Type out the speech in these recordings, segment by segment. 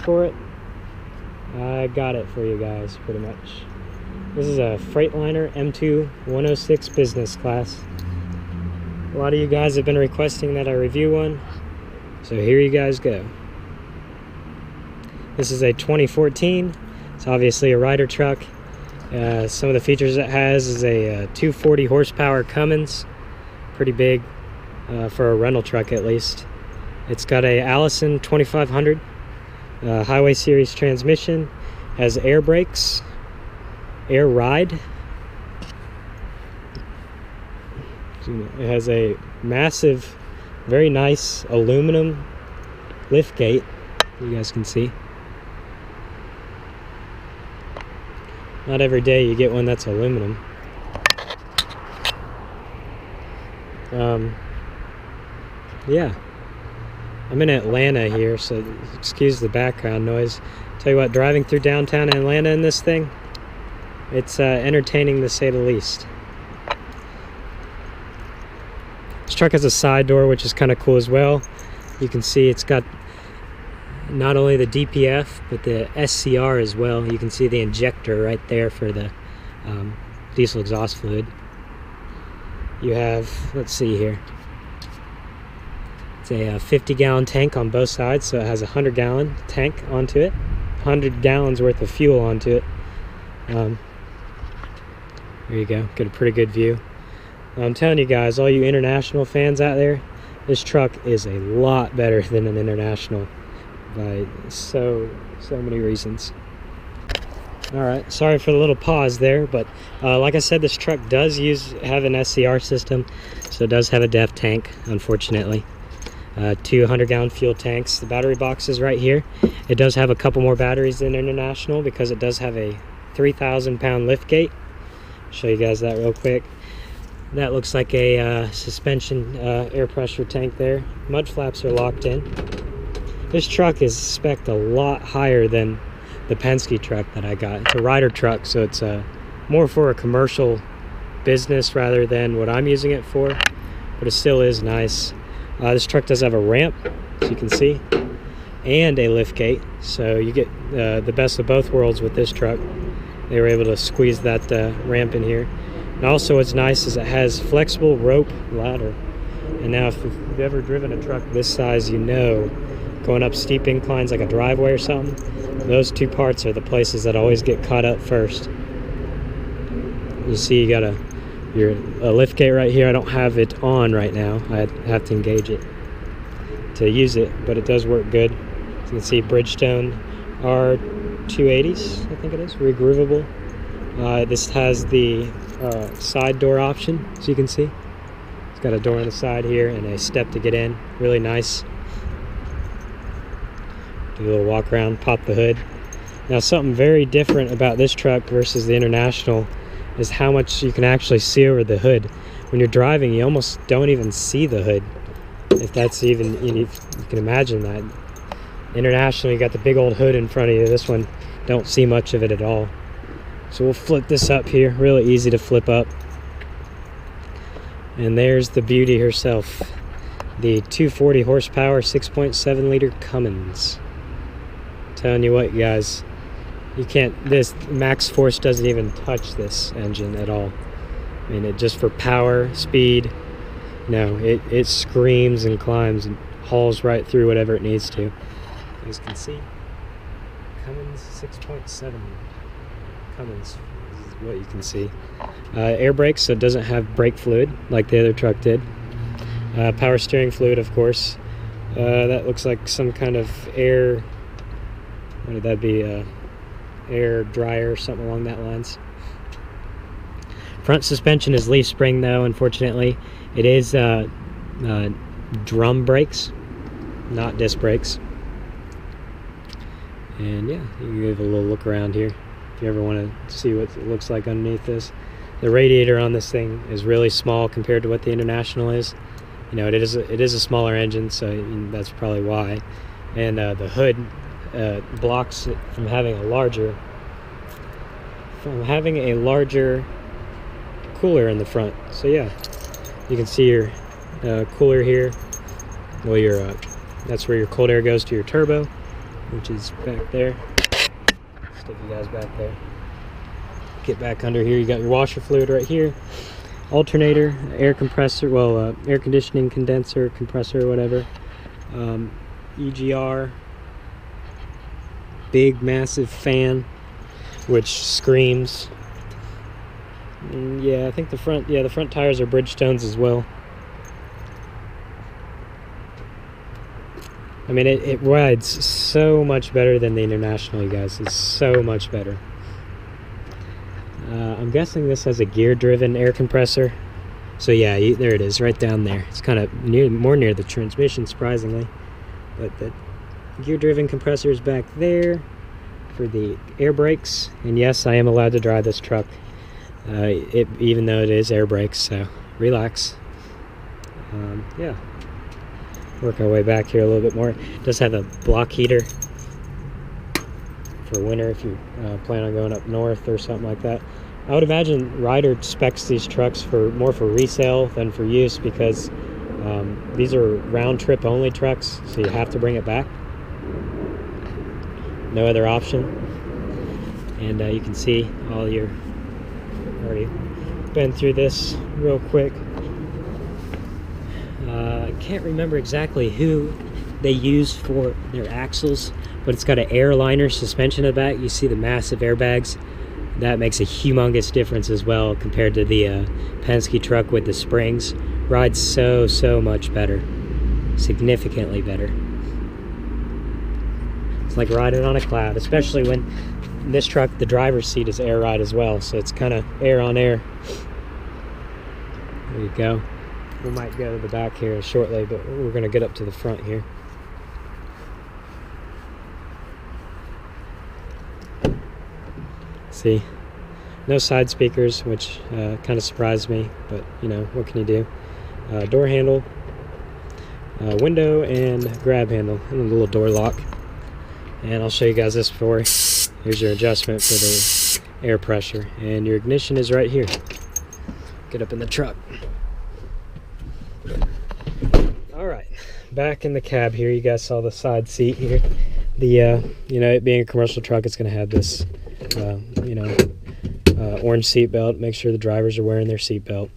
for it, I got it for you guys, pretty much. This is a Freightliner M2 106 business class. A lot of you guys have been requesting that I review one, so here you guys go. This is a 2014. It's obviously a Ryder truck. Some of the features it has is a 240 horsepower Cummins, pretty big for a rental truck at least. It's got a Allison 2500 Highway Series transmission, has air brakes, air ride. It has a massive, very nice aluminum lift gate, you guys can see. Not every day you get one that's aluminum. Yeah, I'm in Atlanta here, so excuse the background noise. Tell you what, driving through downtown Atlanta in this thing, it's entertaining to say the least. This truck has a side door, which is kind of cool as well. You can see it's got not only the DPF, but the SCR as well. You can see the injector right there for the diesel exhaust fluid. You have, let's see here, it's a 50-gallon tank on both sides, so it has a 100-gallon tank onto it, 100 gallons worth of fuel onto it. There you go, get a pretty good view. I'm telling you guys, all you international fans out there, this truck is a lot better than an international by so many reasons. Alright, sorry for the little pause there, but like I said, this truck does have an SCR system, so it does have a DEF tank, unfortunately. 200-gallon fuel tanks. The battery box is right here. It does have a couple more batteries than international because it does have a 3,000-pound lift gate. I'll show you guys that real quick. That looks like a suspension air pressure tank there. Mud flaps are locked in. This truck is spec'd a lot higher than the Penske truck that I got. It's a Ryder truck, so it's more for a commercial business rather than what I'm using it for, but it still is nice. This truck does have a ramp, as you can see, and a lift gate, so you get the best of both worlds with this truck. They were able to squeeze that ramp in here. And also what's nice is it has flexible rope ladder. And now if you've ever driven a truck this size, you know, going up steep inclines like a driveway or something, those two parts are the places that always get caught up first. You see you got a lift gate right here. I don't have it on right now. I have to engage it to use it, but it does work good. As you can see, Bridgestone R280s, I think it is, regroovable. This has the side door option, as you can see. It's got a door on the side here and a step to get in. Really nice. Do a little walk around, pop the hood. Now, something very different about this truck versus the International is how much you can actually see over the hood. When you're driving, you almost don't even see the hood, if that's even, you can imagine that. International, you got the big old hood in front of you. This one, don't see much of it at all. So we'll flip this up here, really easy to flip up. And there's the beauty herself, the 240 horsepower 6.7 liter Cummins. Telling you what, you guys, you can't, this max force doesn't even touch this engine at all. I mean, it just for power, speed, no, it screams and climbs and hauls right through whatever it needs to. As you can see, Cummins 6.7 Cummins is what you can see. Air brakes, so it doesn't have brake fluid like the other truck did. Power steering fluid, of course. That looks like some kind of air, what would that be, air dryer or something along that lines. Front suspension is leaf spring though, unfortunately. It is drum brakes, not disc brakes. And yeah, you can give a little look around here if you ever want to see what it looks like underneath this. The radiator on this thing is really small compared to what the International is. You know, it is a smaller engine, so that's probably why. And the hood blocks it from having a larger cooler in the front. So yeah, you can see your cooler here. Well, that's where your cold air goes to your turbo. which is back there. Stick you guys back there. Get back under here. You got your washer fluid right here. Alternator, air compressor, well, air conditioning condenser, compressor, whatever. EGR, big massive fan, which screams. And yeah, I think the front tires are Bridgestones as well. I mean, it rides so much better than the International, you guys. It's so much better. I'm guessing this has a gear-driven air compressor. So yeah, there it is, right down there. It's kind of more near the transmission, surprisingly. But the gear-driven compressor is back there for the air brakes. And yes, I am allowed to drive this truck, even though it is air brakes. So relax. Yeah. Work our way back here a little bit more. It does have a block heater for winter if you plan on going up north or something like that. I would imagine Ryder specs these trucks more for resale than for use, because these are round trip only trucks, so you have to bring it back. No other option. And you can see already been through this real quick. I can't remember exactly who they use for their axles, but it's got an airliner suspension in the back. You see the massive airbags. That makes a humongous difference as well compared to the Penske truck with the springs. Rides so much better, significantly better. It's like riding on a cloud, especially when in this truck the driver's seat is air ride as well, so it's kind of air on air. There you go. We might go to the back here shortly, but we're going to get up to the front here. See, no side speakers, which kind of surprised me, but you know, what can you do? Door handle, window, and grab handle, and a little door lock. And I'll show you guys this before. Here's your adjustment for the air pressure, and your ignition is right here. Get up in the truck. Alright, back in the cab here. You guys saw the side seat here. The you know, it being a commercial truck, it's going to have this orange seat belt. Make sure the drivers are wearing their seat belt.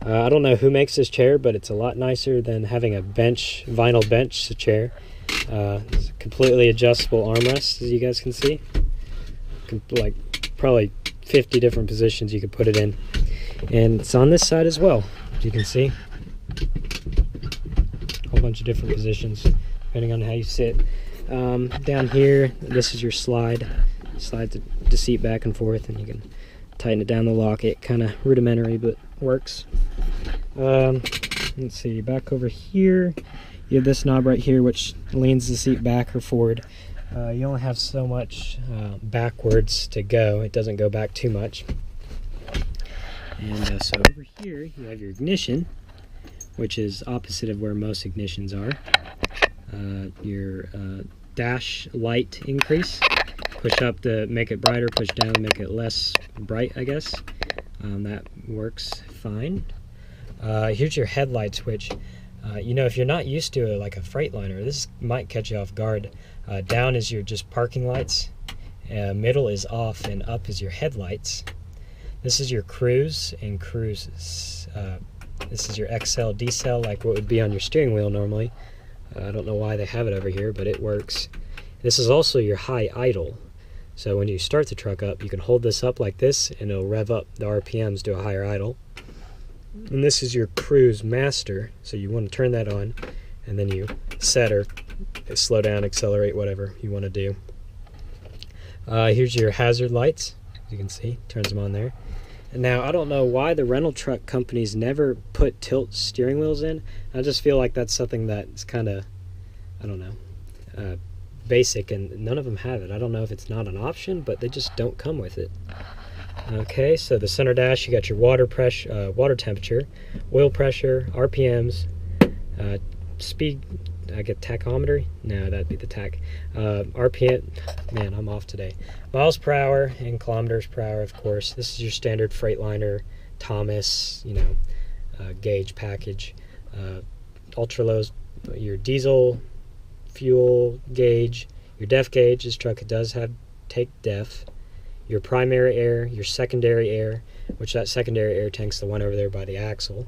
I don't know who makes this chair, but it's a lot nicer than having a vinyl bench chair. It's a completely adjustable armrest, as you guys can see. Like probably 50 different positions you could put it in. And it's on this side as well, as you can see. A whole bunch of different positions, depending on how you sit. Down here, this is your slide the seat back and forth, and you can tighten it down to lock it. Kind of rudimentary, but works. Let's see, back over here, you have this knob right here, which leans the seat back or forward. You only have so much backwards to go. It doesn't go back too much. And so over here, you have your ignition, which is opposite of where most ignitions are. Your dash light increase. Push up to make it brighter, push down to make it less bright, I guess. That works fine. Here's your headlight switch. You know, if you're not used to it, like a Freightliner, this might catch you off guard. Down is your just parking lights. Middle is off, and up is your headlights. This is your cruise and cruises. This is your XL, decel, like what would be on your steering wheel normally. I don't know why they have it over here, but it works. This is also your high idle. So when you start the truck up, you can hold this up like this, and it'll rev up the RPMs to a higher idle. And this is your cruise master, so you want to turn that on, and then you set or slow down, accelerate, whatever you want to do. Here's your hazard lights. As you can see, turns them on there. And now, I don't know why the rental truck companies never put tilt steering wheels in. I just feel like that's something that's kind of, I don't know, basic, and none of them have it. I don't know if it's not an option, but they just don't come with it. Okay, so the center dash, you got your water pressure, water temperature, oil pressure, RPMs, speed. I get tachometer. No, that'd be the tach. RPM. Man, I'm off today. Miles per hour and kilometers per hour, of course. This is your standard Freightliner, Thomas, gauge package. Ultra lows, your diesel, fuel gauge, your def gauge. This truck does have take def. Your primary air, your secondary air, which that secondary air tank's the one over there by the axle.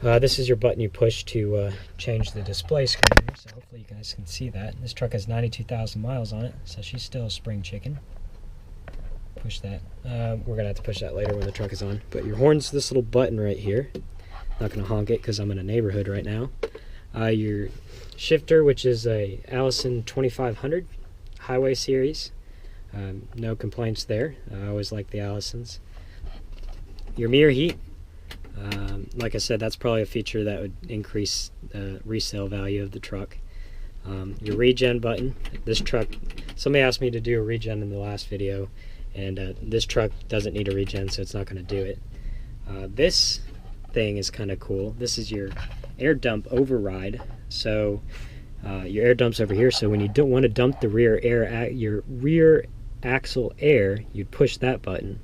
This is your button you push to change the display screen here, so hopefully you guys can see that. This truck has 92,000 miles on it, so she's still a spring chicken. Push that. We're going to have to push that later when the truck is on. But your horn's this little button right here. Not going to honk it because I'm in a neighborhood right now. Your shifter, which is a Allison 2500 Highway Series. No complaints there. I always like the Allisons. Your mirror heat. Like I said, that's probably a feature that would increase the resale value of the truck. Your regen button. This truck, somebody asked me to do a regen in the last video, and this truck doesn't need a regen, so it's not going to do it. This thing is kind of cool. This is your air dump override. So your air dump's over here, so when you don't want to dump the rear air, your rear axle air, you'd push that button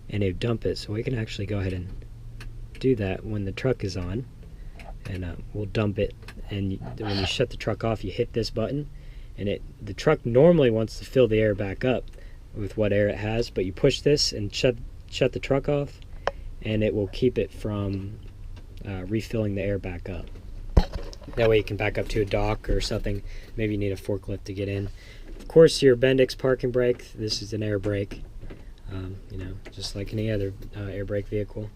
and it'd dump it. So we can actually go ahead and do that when the truck is on, and we'll dump it. And when you shut the truck off, you hit this button, and the truck normally wants to fill the air back up with what air it has, but you push this and shut the truck off, and it will keep it from refilling the air back up. That way you can back up to a dock or something. Maybe you need a forklift to get in. Of course, your Bendix parking brake. This is an air brake, just like any other air brake vehicle.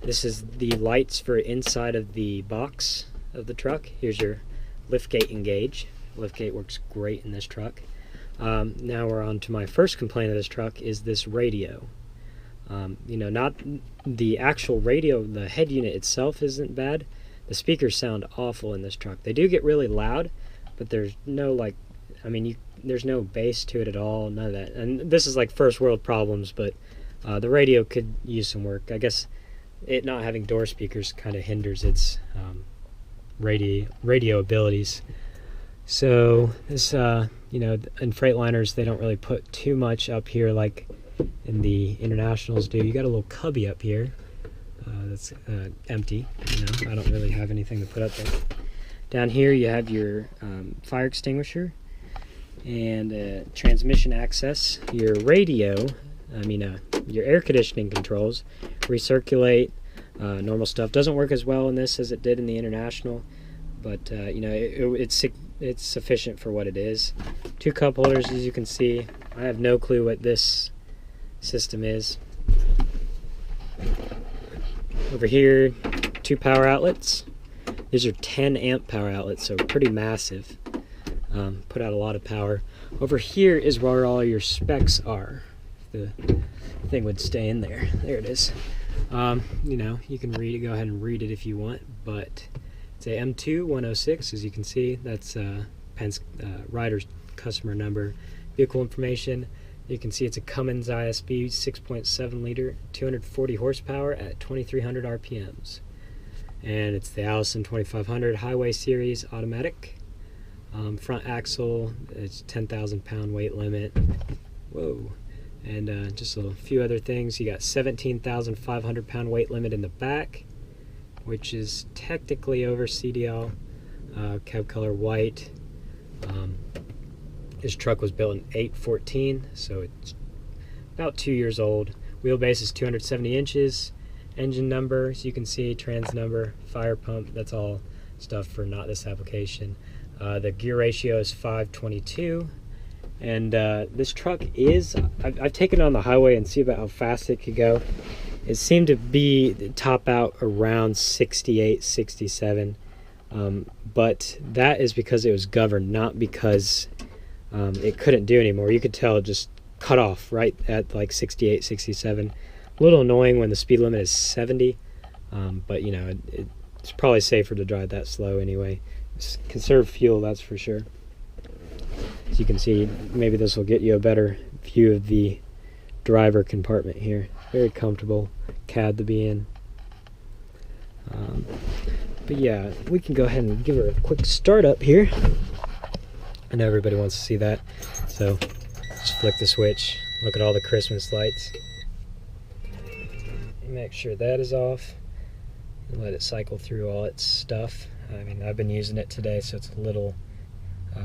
This is the lights for inside of the box of the truck. Here's your liftgate engage. Liftgate works great in this truck. Now we're on to my first complaint of this truck, is this radio. Not the actual radio, the head unit itself isn't bad. The speakers sound awful in this truck. They do get really loud, but there's no there's no bass to it at all, none of that. And this is like first world problems, but the radio could use some work. I guess it not having door speakers kind of hinders its radio abilities. So this, in Freightliners, they don't really put too much up here like in the Internationals do. You got a little cubby up here that's empty. I don't really have anything to put up there. Down here you have your fire extinguisher and transmission access. Your radio, your air conditioning controls, recirculate, normal stuff. Doesn't work as well in this as it did in the International, but it's sufficient for what it is. 2 cup holders, as you can see. I have no clue what this system is. Over here, 2 power outlets. These are 10 amp power outlets, so pretty massive. Put out a lot of power. Over here is where all your specs are. The thing would stay in there. There it is. You can read it. Go ahead and read it if you want, but it's a M2 106, as you can see. That's Ryder's customer number. Vehicle information. You can see it's a Cummins ISB 6.7 liter, 240 horsepower at 2,300 RPMs. And it's the Allison 2500 Highway Series automatic. Front axle, it's 10,000 pound weight limit. Whoa. And just a few other things. You got 17,500 pound weight limit in the back, which is technically over CDL. Cab color white. This truck was built in 8/14, so it's about 2 years old. Wheelbase is 270 inches. Engine number, so you can see, trans number, fire pump, that's all stuff for not this application. The gear ratio is 522. And this truck is, I've taken it on the highway and see about how fast it could go. It seemed to be top out around 68, 67. But that is because it was governed, not because it couldn't do anymore. You could tell it just cut off right at like 68, 67. A little annoying when the speed limit is 70, but it's probably safer to drive that slow anyway. Conserve fuel, that's for sure. As you can see, maybe this will get you a better view of the driver compartment here. Very comfortable cab to be in. But yeah, we can go ahead and give her a quick start up here. I know everybody wants to see that, so just flick the switch. Look at all the Christmas lights. Make sure that is off and let it cycle through all its stuff. I've been using it today, so it's a little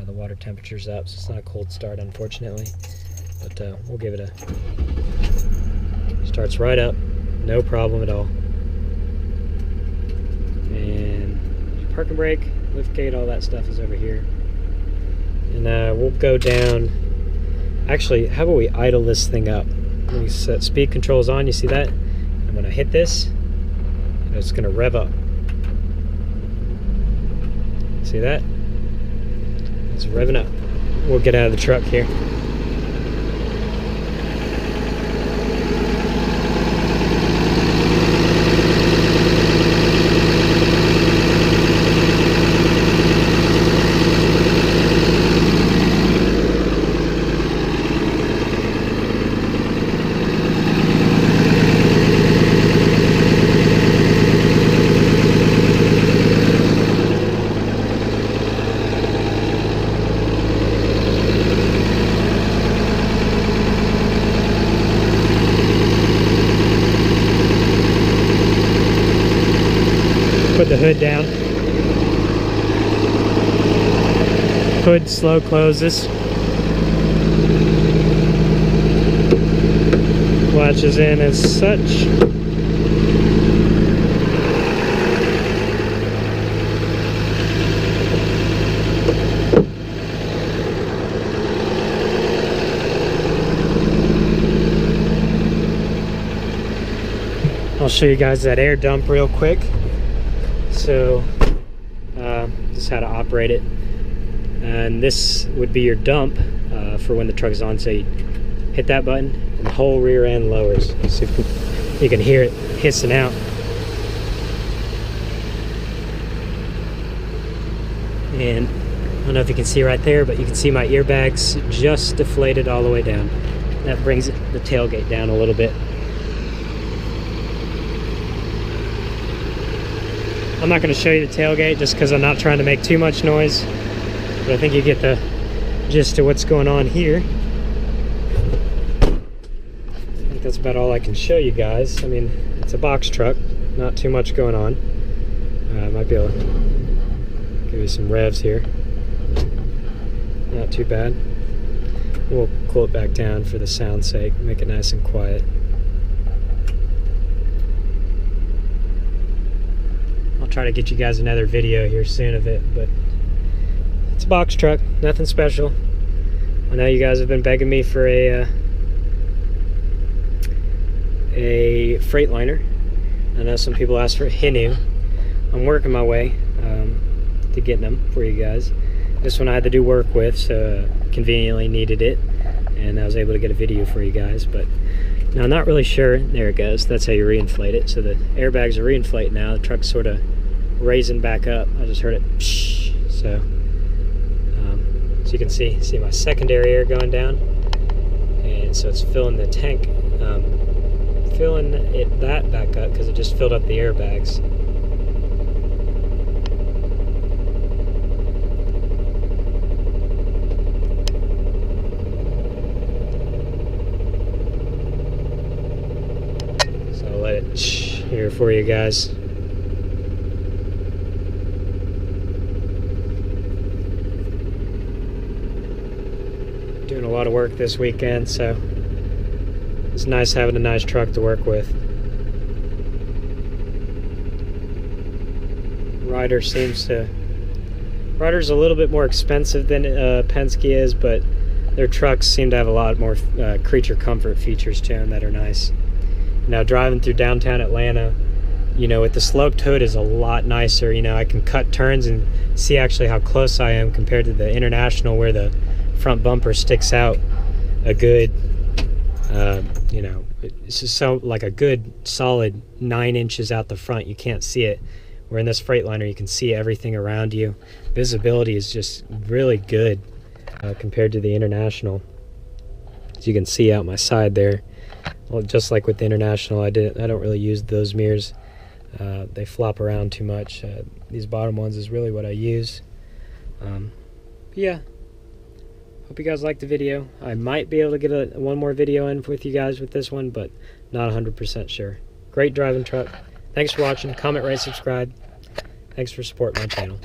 The water temperature's up, so it's not a cold start, unfortunately. But we'll give it a... Starts right up, no problem at all. And parking brake, lift gate, all that stuff is over here. And we'll go down. Actually, how about we idle this thing up? When we set speed controls on, you see that? And when I hit this, it's gonna rev up. See that? It's revving up. We'll get out of the truck here. Put the hood down. Hood slow closes. Latches in as such. I'll show you guys that air dump real quick. So this is how to operate it, and this would be your dump for when the truck is on. So you hit that button and the whole rear end lowers. See if you can hear it hissing out. And I don't know if you can see right there, but you can see my airbags just deflated all the way down. That brings the tailgate down a little bit. I'm not going to show you the tailgate just because I'm not trying to make too much noise, but I think you get the gist of what's going on here. I think that's about all I can show you guys. I mean, it's a box truck, not too much going on. I might be able to give you some revs here. Not too bad. We'll cool it back down for the sound's sake, make it nice and quiet. Try to get you guys another video here soon of it, but it's a box truck, nothing special. I know you guys have been begging me for a Freightliner. I know some people asked for a Hinu. I'm working my way to getting them for you guys. This one I had to do work with, so conveniently needed it, and I was able to get a video for you guys. But now I'm not really sure. There it goes. That's how you reinflate it. So the airbags are reinflating now. The truck's sort of raising back up. I just heard it psh, so you can see my secondary air going down, and so it's filling the tank, filling that back up because it just filled up the airbags. So I'll let it here for you guys. Doing a lot of work this weekend, so it's nice having a nice truck to work with. Ryder's a little bit more expensive than Penske is, but their trucks seem to have a lot more creature comfort features to them that are nice. Now driving through downtown Atlanta, you know, with the sloped hood is a lot nicer. You know, I can cut turns and see actually how close I am compared to the International, where the front bumper sticks out a good, you know, it's just so like a good solid 9 inches out the front. You can't see it. Where in this Freightliner, you can see everything around you. Visibility is just really good compared to the International. As you can see out my side there. Well, just like with the International, I don't really use those mirrors. They flop around too much. These bottom ones is really what I use. Yeah. Hope you guys liked the video. I might be able to get one more video in with you guys with this one, but not 100% sure. Great driving truck. Thanks for watching. Comment, rate, subscribe. Thanks for supporting my channel.